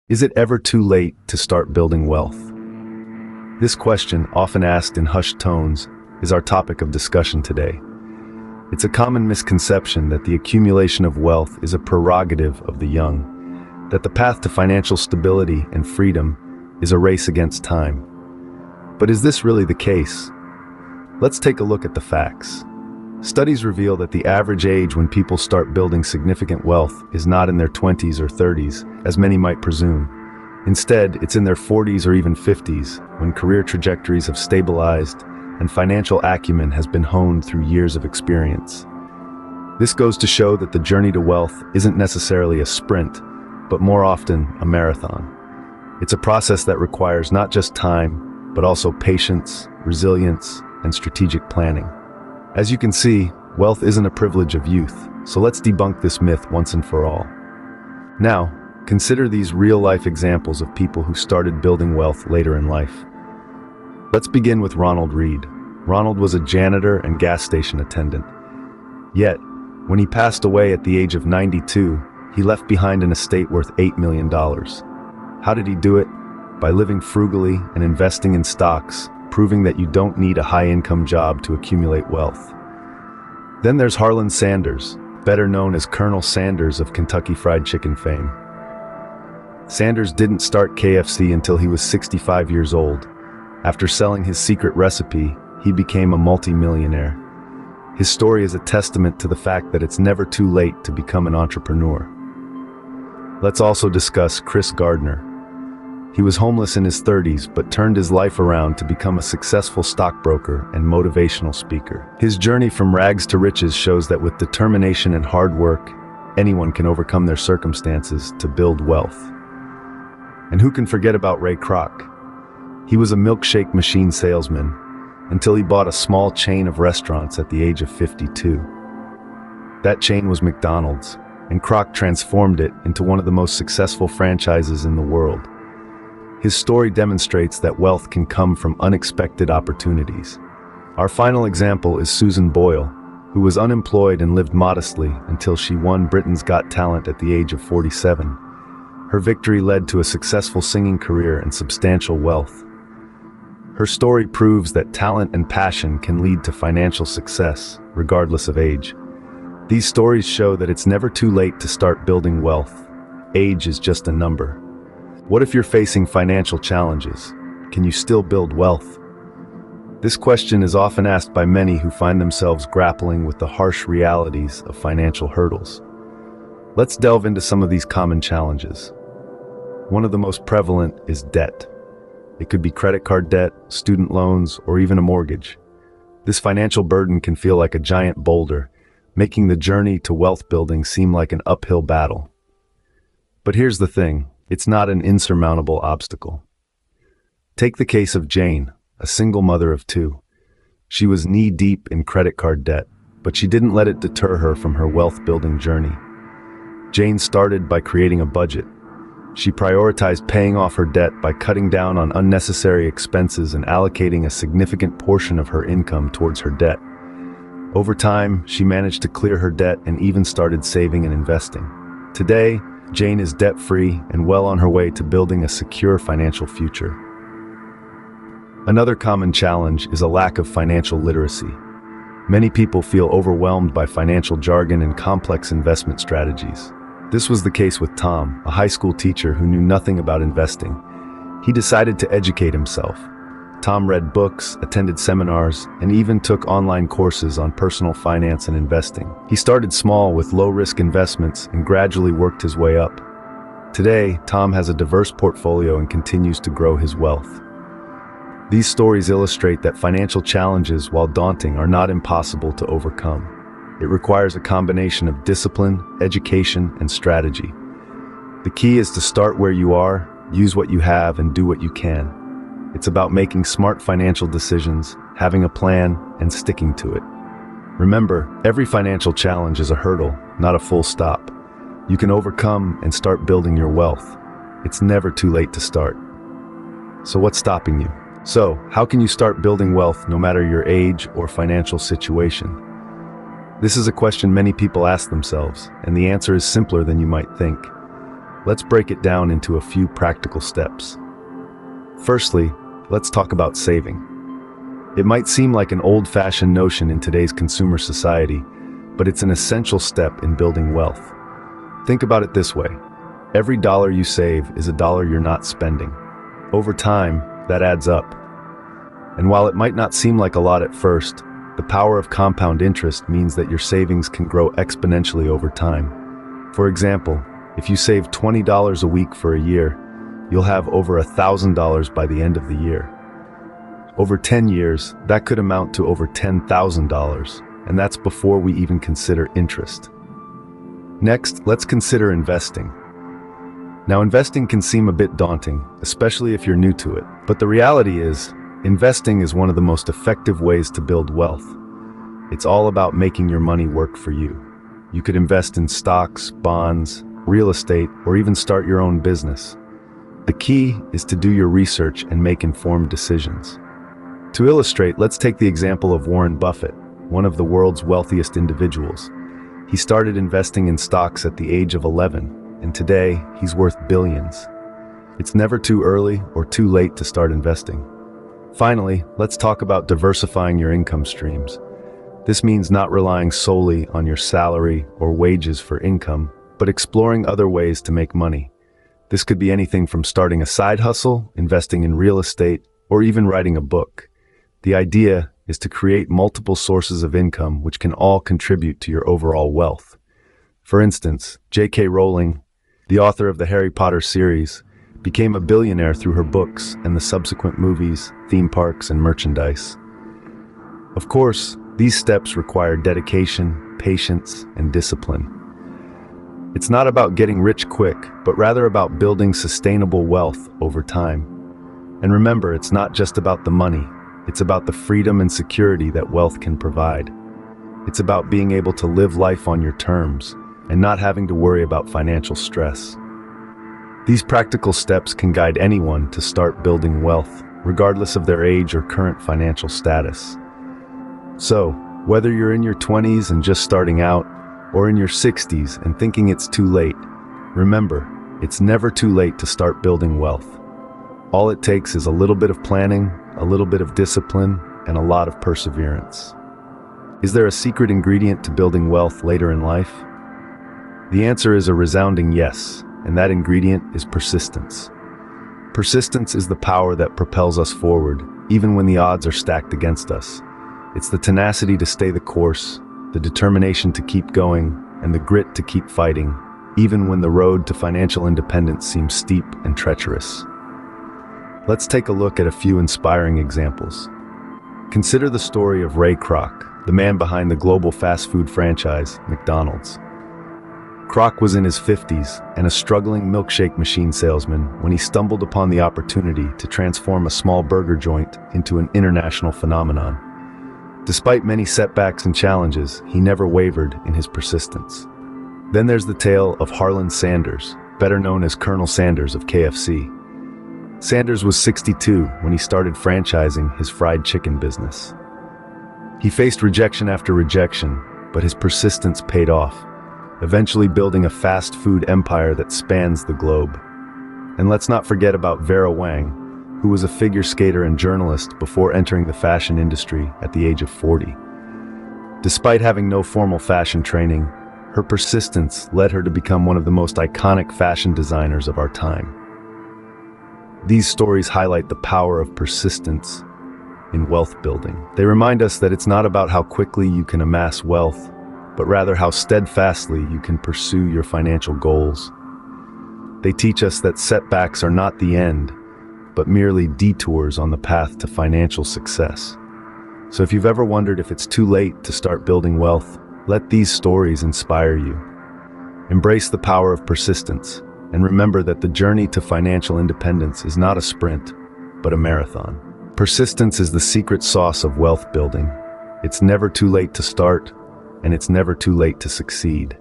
Is it ever too late to start building wealth? This question, often asked in hushed tones, is our topic of discussion today. It's a common misconception that the accumulation of wealth is a prerogative of the young, that the path to financial stability and freedom is a race against time. But is this really the case? Let's take a look at the facts. Studies reveal that the average age when people start building significant wealth is not in their 20s or 30s, as many might presume. Instead, it's in their 40s or even 50s, when career trajectories have stabilized and financial acumen has been honed through years of experience. This goes to show that the journey to wealth isn't necessarily a sprint, but more often a marathon. It's a process that requires not just time, but also patience, resilience, and strategic planning. As you can see, wealth isn't a privilege of youth, so let's debunk this myth once and for all. Now, consider these real-life examples of people who started building wealth later in life. Let's begin with Ronald Read. Ronald was a janitor and gas station attendant. Yet, when he passed away at the age of 92, he left behind an estate worth $8 million. How did he do it? By living frugally and investing in stocks, proving that you don't need a high-income job to accumulate wealth. Then there's Harlan Sanders, better known as Colonel Sanders of Kentucky Fried Chicken fame. Sanders didn't start KFC until he was 65 years old. After selling his secret recipe, he became a multi-millionaire. His story is a testament to the fact that it's never too late to become an entrepreneur. Let's also discuss Chris Gardner. He was homeless in his 30s, but turned his life around to become a successful stockbroker and motivational speaker. His journey from rags to riches shows that with determination and hard work, anyone can overcome their circumstances to build wealth. And who can forget about Ray Kroc? He was a milkshake machine salesman until he bought a small chain of restaurants at the age of 52. That chain was McDonald's, and Kroc transformed it into one of the most successful franchises in the world. His story demonstrates that wealth can come from unexpected opportunities. Our final example is Susan Boyle, who was unemployed and lived modestly until she won Britain's Got Talent at the age of 47. Her victory led to a successful singing career and substantial wealth. Her story proves that talent and passion can lead to financial success, regardless of age. These stories show that it's never too late to start building wealth. Age is just a number. What if you're facing financial challenges? Can you still build wealth? This question is often asked by many who find themselves grappling with the harsh realities of financial hurdles. Let's delve into some of these common challenges. One of the most prevalent is debt. It could be credit card debt, student loans, or even a mortgage. This financial burden can feel like a giant boulder, making the journey to wealth building seem like an uphill battle. But here's the thing. It's not an insurmountable obstacle. Take the case of Jane, a single mother of two. She was knee-deep in credit card debt, but she didn't let it deter her from her wealth-building journey. Jane started by creating a budget. She prioritized paying off her debt by cutting down on unnecessary expenses and allocating a significant portion of her income towards her debt. Over time, she managed to clear her debt and even started saving and investing. Today, Jane is debt-free and well on her way to building a secure financial future. Another common challenge is a lack of financial literacy. Many people feel overwhelmed by financial jargon and complex investment strategies. This was the case with Tom, a high school teacher who knew nothing about investing. He decided to educate himself. Tom read books, attended seminars, and even took online courses on personal finance and investing. He started small with low-risk investments and gradually worked his way up. Today, Tom has a diverse portfolio and continues to grow his wealth. These stories illustrate that financial challenges, while daunting, are not impossible to overcome. It requires a combination of discipline, education, and strategy. The key is to start where you are, use what you have, and do what you can. It's about making smart financial decisions, having a plan, and sticking to it. Remember, every financial challenge is a hurdle, not a full stop. You can overcome and start building your wealth. It's never too late to start. So what's stopping you? So, how can you start building wealth no matter your age or financial situation? This is a question many people ask themselves, and the answer is simpler than you might think. let's break it down into a few practical steps. Firstly, let's talk about saving. It might seem like an old-fashioned notion in today's consumer society, but it's an essential step in building wealth. Think about it this way. Every dollar you save is a dollar you're not spending. Over time, that adds up. And while it might not seem like a lot at first, the power of compound interest means that your savings can grow exponentially over time. For example, if you save $20 a week for a year, you'll have over $1,000 by the end of the year. Over 10 years, that could amount to over $10,000, and that's before we even consider interest. Next, let's consider investing. Now, investing can seem a bit daunting, especially if you're new to it, but the reality is, investing is one of the most effective ways to build wealth. It's all about making your money work for you. You could invest in stocks, bonds, real estate, or even start your own business. The key is to do your research and make informed decisions. To illustrate, let's take the example of Warren Buffett, one of the world's wealthiest individuals. He started investing in stocks at the age of 11, and today he's worth billions. It's never too early or too late to start investing. Finally, let's talk about diversifying your income streams. This means not relying solely on your salary or wages for income, but exploring other ways to make money. This could be anything from starting a side hustle, investing in real estate, or even writing a book. The idea is to create multiple sources of income which can all contribute to your overall wealth. For instance, J.K. Rowling, the author of the Harry Potter series, became a billionaire through her books and the subsequent movies, theme parks, and merchandise. Of course, these steps require dedication, patience, and discipline. It's not about getting rich quick, but rather about building sustainable wealth over time. And remember, it's not just about the money. It's about the freedom and security that wealth can provide. It's about being able to live life on your terms and not having to worry about financial stress. These practical steps can guide anyone to start building wealth, regardless of their age or current financial status. So, whether you're in your 20s and just starting out, or in your 60s and thinking it's too late, remember, it's never too late to start building wealth. All it takes is a little bit of planning, a little bit of discipline, and a lot of perseverance. Is there a secret ingredient to building wealth later in life? The answer is a resounding yes, and that ingredient is persistence. Persistence is the power that propels us forward, even when the odds are stacked against us. It's the tenacity to stay the course, the determination to keep going, and the grit to keep fighting, even when the road to financial independence seems steep and treacherous. Let's take a look at a few inspiring examples. Consider the story of Ray Kroc, the man behind the global fast food franchise, McDonald's. Kroc was in his 50s and a struggling milkshake machine salesman when he stumbled upon the opportunity to transform a small burger joint into an international phenomenon. Despite many setbacks and challenges, he never wavered in his persistence. Then there's the tale of Harlan Sanders, better known as Colonel Sanders of KFC. Sanders was 62 when he started franchising his fried chicken business. He faced rejection after rejection, but his persistence paid off, eventually building a fast food empire that spans the globe. And let's not forget about Vera Wang, who was a figure skater and journalist before entering the fashion industry at the age of 40. Despite having no formal fashion training, her persistence led her to become one of the most iconic fashion designers of our time. These stories highlight the power of persistence in wealth building. They remind us that it's not about how quickly you can amass wealth, but rather how steadfastly you can pursue your financial goals. They teach us that setbacks are not the end, but merely detours on the path to financial success. So if you've ever wondered if it's too late to start building wealth, let these stories inspire you. Embrace the power of persistence, and remember that the journey to financial independence is not a sprint, but a marathon. Persistence is the secret sauce of wealth building. It's never too late to start, and it's never too late to succeed.